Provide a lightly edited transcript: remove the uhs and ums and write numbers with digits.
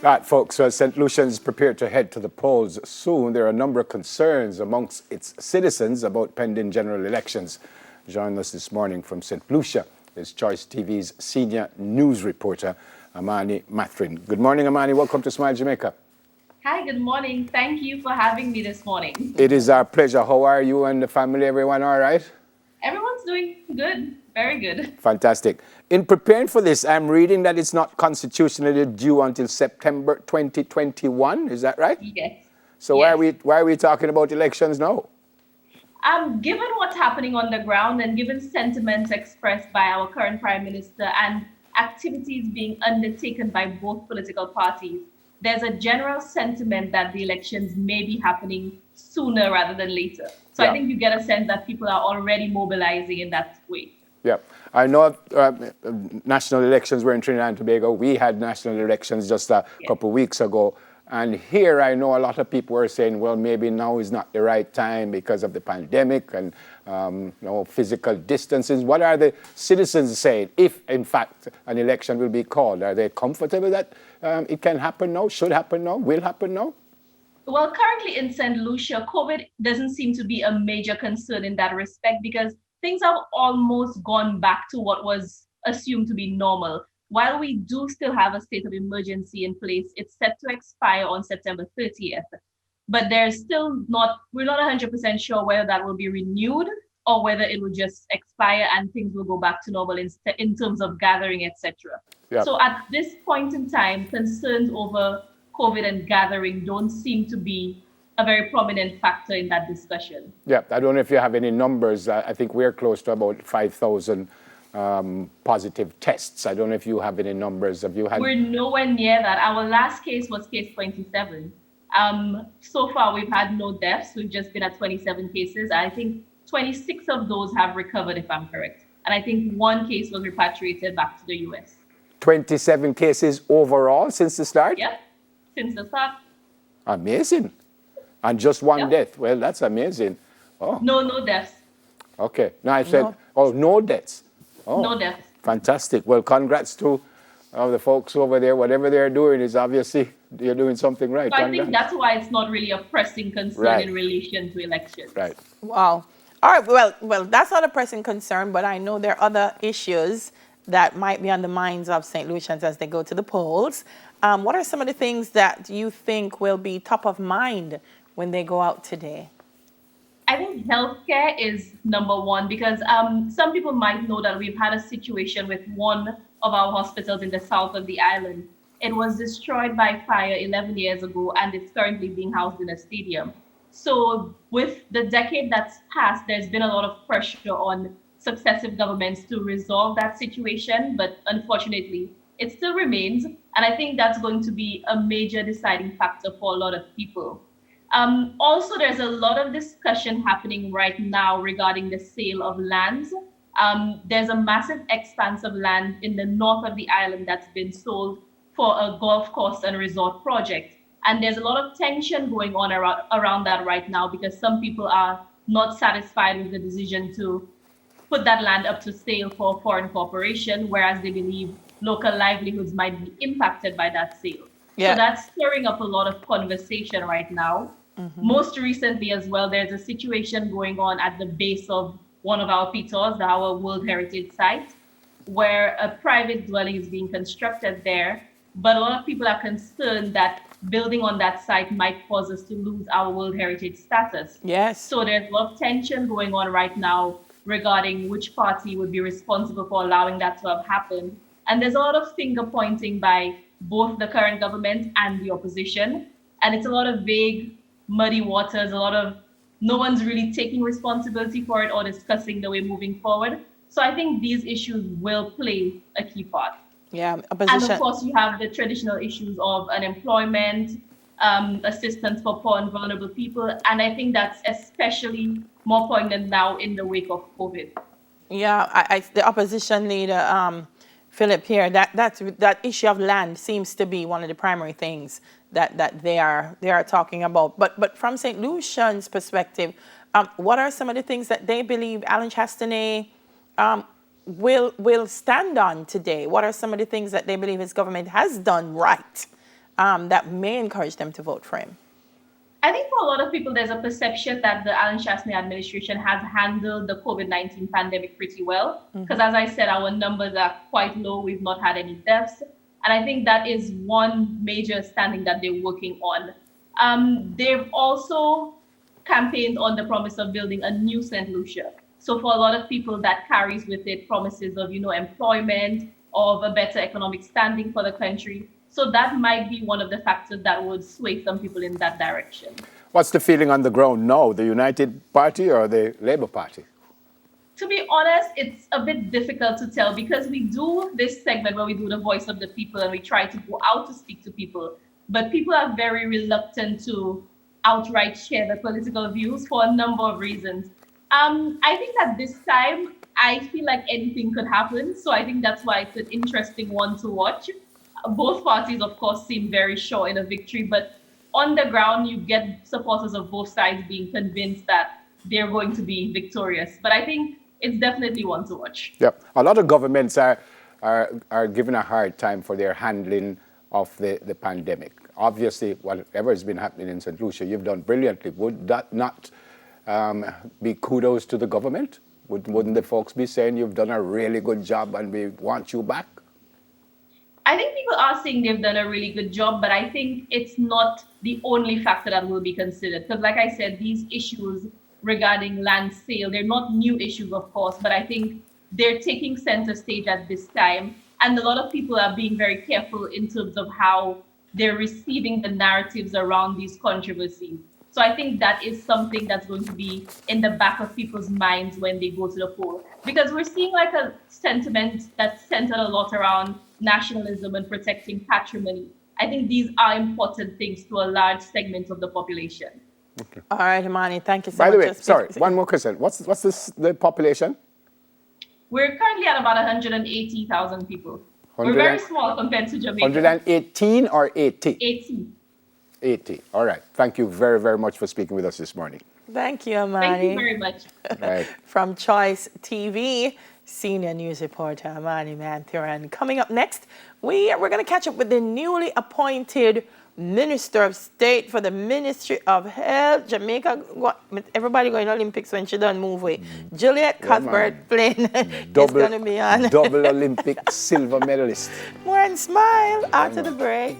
All right, folks, so St. Lucian is prepared to head to the polls soon. There are a number of concerns amongst its citizens about pending general elections. Joining us this morning from St. Lucia is Choice TV's senior news reporter, Amani Mathrin. Good morning, Amani. Welcome to Smile Jamaica. Hi, good morning. Thank you for having me this morning. It is our pleasure. How are you and the family? Everyone all right? Everyone's doing good, very good. Fantastic. In preparing for this, I'm reading that it's not constitutionally due until September 2021. Is that right? Yes. So Yes. why are we talking about elections now? Given what's happening on the ground and given sentiments expressed by our current Prime Minister and activities being undertaken by both political parties, there's a general sentiment that the elections may be happening sooner rather than later. So I Yeah. think you get a sense that people are already mobilizing in that way. Yeah, I know national elections were in Trinidad and Tobago. We had national elections just a couple of weeks ago. And here I know a lot of people were saying, well, maybe now is not the right time because of the pandemic and physical distances. What are the citizens saying if, in fact, an election will be called? Are they comfortable that it can happen now, should happen now, will happen now? Well, currently in St. Lucia, COVID doesn't seem to be a major concern in that respect because things have almost gone back to what was assumed to be normal. While we do still have a state of emergency in place, it's set to expire on September 30th. But we're not 100% sure whether that will be renewed or whether it will just expire and things will go back to normal in terms of gathering, etc. Yeah. So at this point in time, concerns over COVID and gathering don't seem to be a very prominent factor in that discussion. Yeah, I don't know if you have any numbers. I think we're close to about 5,000 positive tests. I don't know if you have any numbers. Have you had? We're nowhere near that. Our last case was case 27. So far, we've had no deaths. We've just been at 27 cases. I think 26 of those have recovered, if I'm correct. And I think one case was repatriated back to the US. 27 cases overall since the start? Yeah, since the start. Amazing. And just one death. Well, that's amazing. Oh. No deaths. Okay. Now I said, no deaths. Oh, no deaths. Fantastic. Well, congrats to the folks over there. Whatever they're doing is obviously they're doing something right. So I think that's why it's not really a pressing concern in relation to elections. Right. Wow. All right. Well, that's not a pressing concern, but I know there are other issues that might be on the minds of St. Lucians as they go to the polls. What are some of the things that you think will be top of mind when they go out today? I think healthcare is number one because some people might know that we've had a situation with one of our hospitals in the south of the island. It was destroyed by fire 11 years ago and it's currently being housed in a stadium. So with the decade that's passed, there's been a lot of pressure on successive governments to resolve that situation, but unfortunately, it still remains. And I think that's going to be a major deciding factor for a lot of people. Also, there's a lot of discussion happening right now regarding the sale of lands. There's a massive expanse of land in the north of the island that's been sold for a golf course and resort project. And there's a lot of tension going on around that right now because some people are not satisfied with the decision to put that land up to sale for a foreign corporation, whereas they believe local livelihoods might be impacted by that sale. Yeah. So that's stirring up a lot of conversation right now. Mm-hmm. Most recently as well, there's a situation going on at the base of one of our pitos, our World Heritage site, where a private dwelling is being constructed there. But a lot of people are concerned that building on that site might cause us to lose our World Heritage status. Yes. So there's a lot of tension going on right now regarding which party would be responsible for allowing that to have happened. And there's a lot of finger pointing by both the current government and the opposition. And it's a lot of vague, muddy waters, no one's really taking responsibility for it or discussing the way moving forward. So I think these issues will play a key part. Yeah, opposition. And of course, you have the traditional issues of unemployment, assistance for poor and vulnerable people. And I think that's especially more poignant now in the wake of COVID. Yeah, the opposition leader, Philip here, that issue of land seems to be one of the primary things that they are talking about. But from St. Lucian's perspective, what are some of the things that they believe Alan Chastanet will stand on today? What are some of the things that they believe his government has done right that may encourage them to vote for him? I think for a lot of people, there's a perception that the Alan Shastney administration has handled the COVID-19 pandemic pretty well. Because as I said, our numbers are quite low. We've not had any deaths. And I think that is one major standing that they're working on. They've also campaigned on the promise of building a new St. Lucia. So for a lot of people, that carries with it promises of, employment, of a better economic standing for the country. So that might be one of the factors that would sway some people in that direction. What's the feeling on the ground now, the United Party or the Labour Party? To be honest, it's a bit difficult to tell because we do this segment where we do the voice of the people and we try to go out to speak to people. But people are very reluctant to outright share their political views for a number of reasons. I think at this time, I feel like anything could happen. So I think that's why it's an interesting one to watch. Both parties, of course, seem very sure in a victory, but on the ground, you get supporters of both sides being convinced that they're going to be victorious. But I think it's definitely one to watch. Yep. A lot of governments are given a hard time for their handling of the pandemic. Obviously, whatever has been happening in St. Lucia, you've done brilliantly. Would that not be kudos to the government? Wouldn't the folks be saying you've done a really good job and we want you back? I think people are saying they've done a really good job, but I think it's not the only factor that will be considered. Because like I said, these issues regarding land sale, they're not new issues, of course, but I think they're taking center stage at this time. And a lot of people are being very careful in terms of how they're receiving the narratives around these controversies. So I think that is something that's going to be in the back of people's minds when they go to the poll. Because we're seeing like a sentiment that's centered a lot around nationalism and protecting patrimony. I think these are important things to a large segment of the population. Okay. All right, Imani, thank you so By much. the way, sorry, one more question. What's the population? We're currently at about 180,000 people. We're very small compared to Jamaica. 118 or 80? 80. 80. All right. Thank you very, very much for speaking with us this morning. Thank you, Imani. Thank you very much. Right. From Choice TV, senior news reporter Imani Manthiran. Coming up next, we're going to catch up with the newly appointed Minister of State for the Ministry of Health. Jamaica, everybody going to Olympics when she done move away. Juliet Cuthbert Flynn is going to be on. Double Olympic silver medalist. More and smile after the break.